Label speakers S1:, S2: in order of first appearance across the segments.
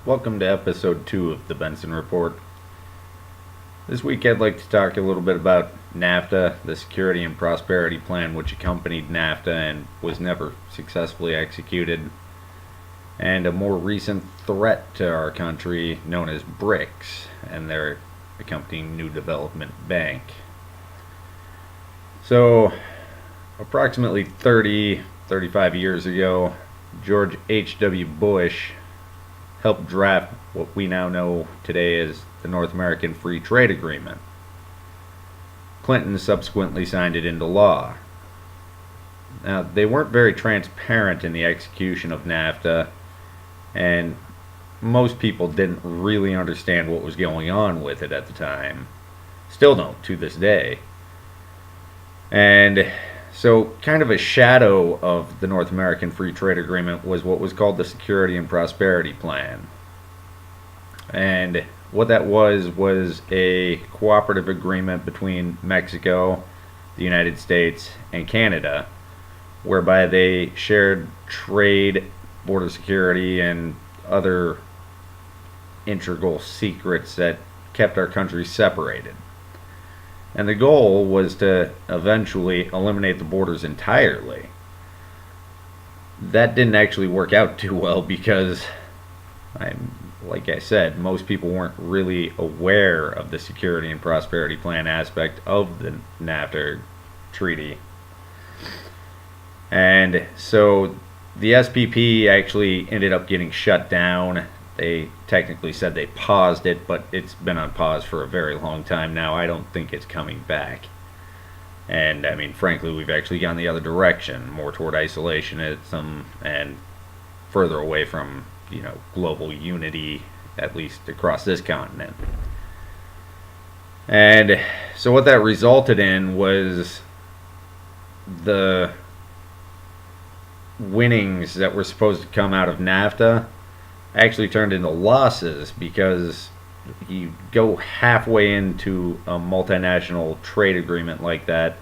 S1: Welcome to episode 2 of the Benson Report. This week I'd like to talk a little bit about NAFTA, the Security and Prosperity Plan which accompanied NAFTA and was never successfully executed, and a more recent threat to our country known as BRICS and their accompanying New Development Bank. So, approximately 35 years ago, George H.W. Bush helped draft what we now know today as the North American Free Trade Agreement. Clinton subsequently signed it into law. Now, they weren't very transparent in the execution of NAFTA, and most people didn't really understand what was going on with it at the time. Still don't to this day. And so, kind of a shadow of the North American Free Trade Agreement was what was called the Security and Prosperity Plan. And what that was a cooperative agreement between Mexico, the United States, and Canada, whereby they shared trade, border security, and other integral secrets that kept our countries separated. And the goal was to eventually eliminate the borders entirely. That didn't actually work out too well because, like I said, most people weren't really aware of the Security and Prosperity Plan aspect of the NAFTA treaty. And so the SPP actually ended up getting shut down. They technically said they paused it, but it's been on pause for a very long time now. I don't think it's coming back. And, I mean, frankly, we've actually gone the other direction, more toward isolationism and further away from, global unity, at least across this continent. And so what that resulted in was the winnings that were supposed to come out of NAFTA actually turned into losses, because you go halfway into a multinational trade agreement like that,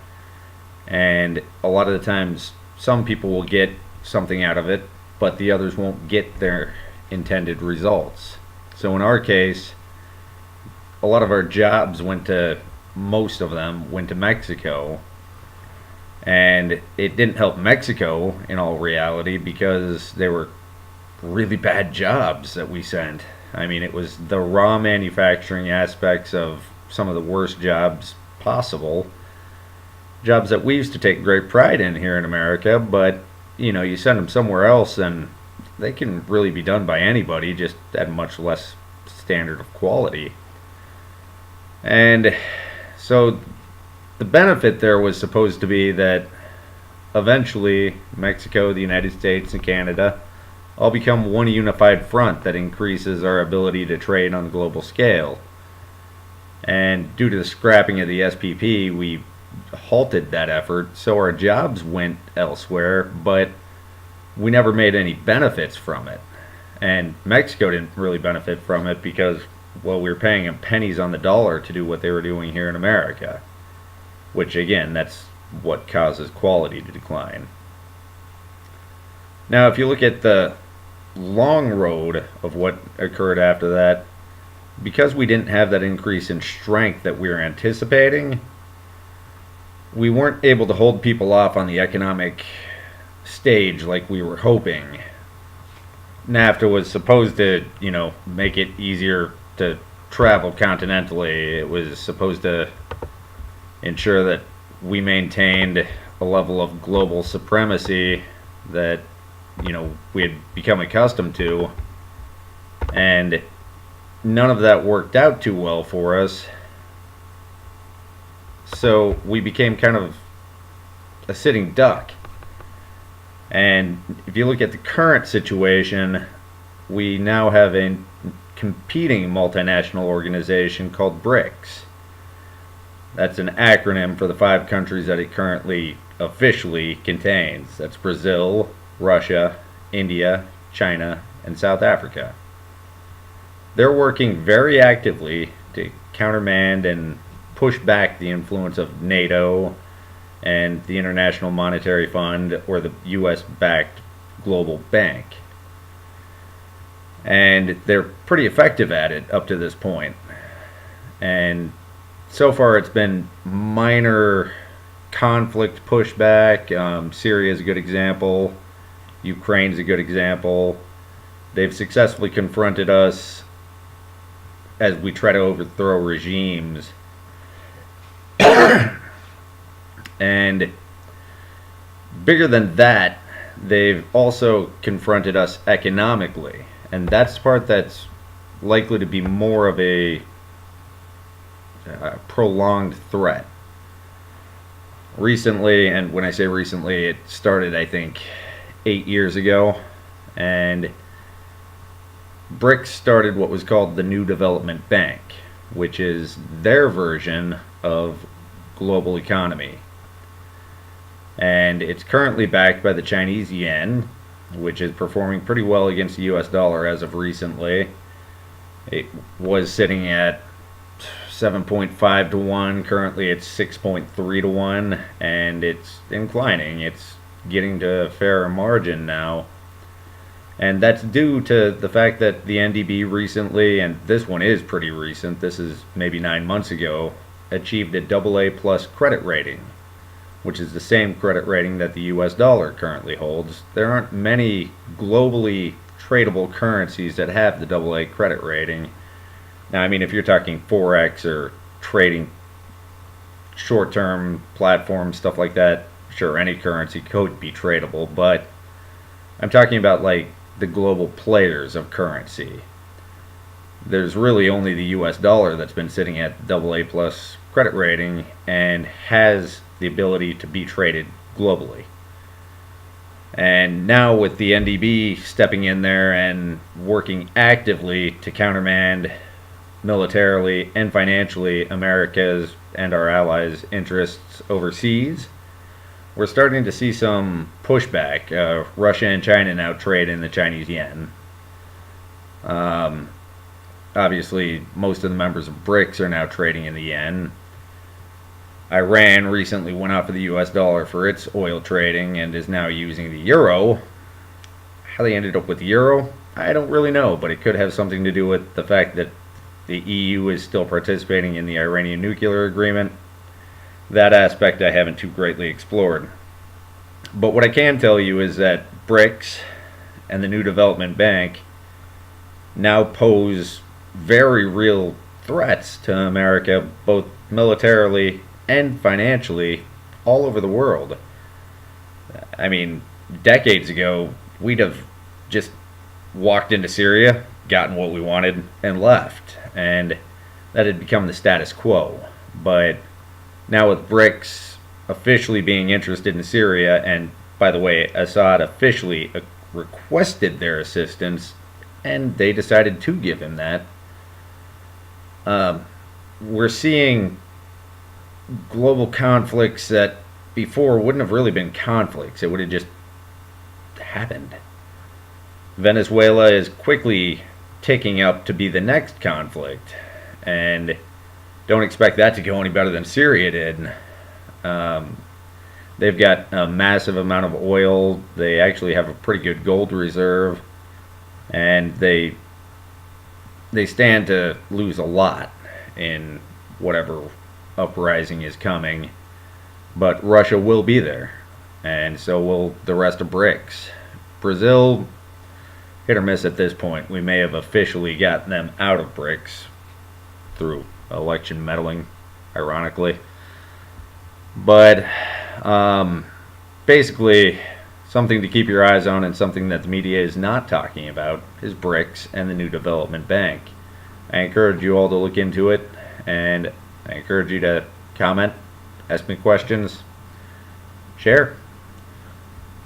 S1: and a lot of the times some people will get something out of it, but the others won't get their intended results. So in our case, a lot of our jobs most of them went to Mexico, and it didn't help Mexico in all reality because they were really bad jobs that we sent. I mean, it was the raw manufacturing aspects of some of the worst jobs possible. Jobs that we used to take great pride in here in America, but, you send them somewhere else and they can really be done by anybody, just at a much less standard of quality. And so the benefit there was supposed to be that eventually Mexico, the United States, and Canada all become one unified front that increases our ability to trade on a global scale. And due to the scrapping of the SPP, we halted that effort, so our jobs went elsewhere, but we never made any benefits from it. And Mexico didn't really benefit from it because, well, we were paying them pennies on the dollar to do what they were doing here in America. Which, again, that's what causes quality to decline. Now, if you look at the long road of what occurred after that, because we didn't have that increase in strength that we were anticipating, we weren't able to hold people off on the economic stage like we were hoping. NAFTA was supposed to, make it easier to travel continentally. It was supposed to ensure that we maintained a level of global supremacy that we had become accustomed to, and none of that worked out too well for us. So we became kind of a sitting duck. And if you look at the current situation, we now have a competing multinational organization called BRICS. That's an acronym for the 5 countries that it currently officially contains. That's Brazil, Russia, India, China, and South Africa. They're working very actively to countermand and push back the influence of NATO and the International Monetary Fund or the U.S.-backed global bank. And they're pretty effective at it up to this point. And so far it's been minor conflict pushback. Syria is a good example. Ukraine's a good example. They've successfully confronted us as we try to overthrow regimes. And bigger than that, they've also confronted us economically. And that's the part that's likely to be more of a prolonged threat. Recently, and when I say recently, it started, I think, 8 years ago, and BRICS started what was called the New Development Bank, which is their version of global economy. And it's currently backed by the Chinese yen, which is performing pretty well against the US dollar as of recently. It was sitting at 7.5 to 1. Currently it's 6.3 to 1, and it's inclining. It's getting to a fairer margin now. And that's due to the fact that the N.D.B. recently, and this one is pretty recent, this is maybe 9 months ago, achieved a AA+ credit rating, which is the same credit rating that the US dollar currently holds. There aren't many globally tradable currencies that have the AA credit rating. Now, I mean, if you're talking Forex or trading short-term platforms, stuff like that, sure, any currency could be tradable, but I'm talking about like the global players of currency. There's really only the US dollar that's been sitting at AA+ credit rating and has the ability to be traded globally. And now with the N.D.B. stepping in there and working actively to countermand militarily and financially America's and our allies' interests overseas, we're starting to see some pushback. Russia and China now trade in the Chinese yen. Obviously, most of the members of BRICS are now trading in the yen. Iran recently went off of the US dollar for its oil trading and is now using the euro. How they ended up with the euro, I don't really know, but it could have something to do with the fact that the EU is still participating in the Iranian nuclear agreement. That aspect I haven't too greatly explored. But what I can tell you is that BRICS and the New Development Bank now pose very real threats to America, both militarily and financially, all over the world. I mean, decades ago, we'd have just walked into Syria, gotten what we wanted, and left. And that had become the status quo. But now with BRICS officially being interested in Syria, and by the way, Assad officially requested their assistance, and they decided to give him that, we're seeing global conflicts that before wouldn't have really been conflicts. It would have just happened. Venezuela is quickly ticking up to be the next conflict, and don't expect that to go any better than Syria did. They've got a massive amount of oil. They actually have a pretty good gold reserve, and they stand to lose a lot in whatever uprising is coming. But Russia will be there, and so will the rest of BRICS. Brazil, hit or miss at this point. We may have officially gotten them out of BRICS through election meddling, ironically. But basically, something to keep your eyes on and something that the media is not talking about is BRICS and the New Development Bank. I encourage you all to look into it, and I encourage you to comment, ask me questions, share.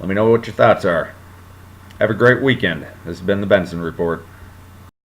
S1: Let me know what your thoughts are. Have a great weekend. This has been the Benson Report.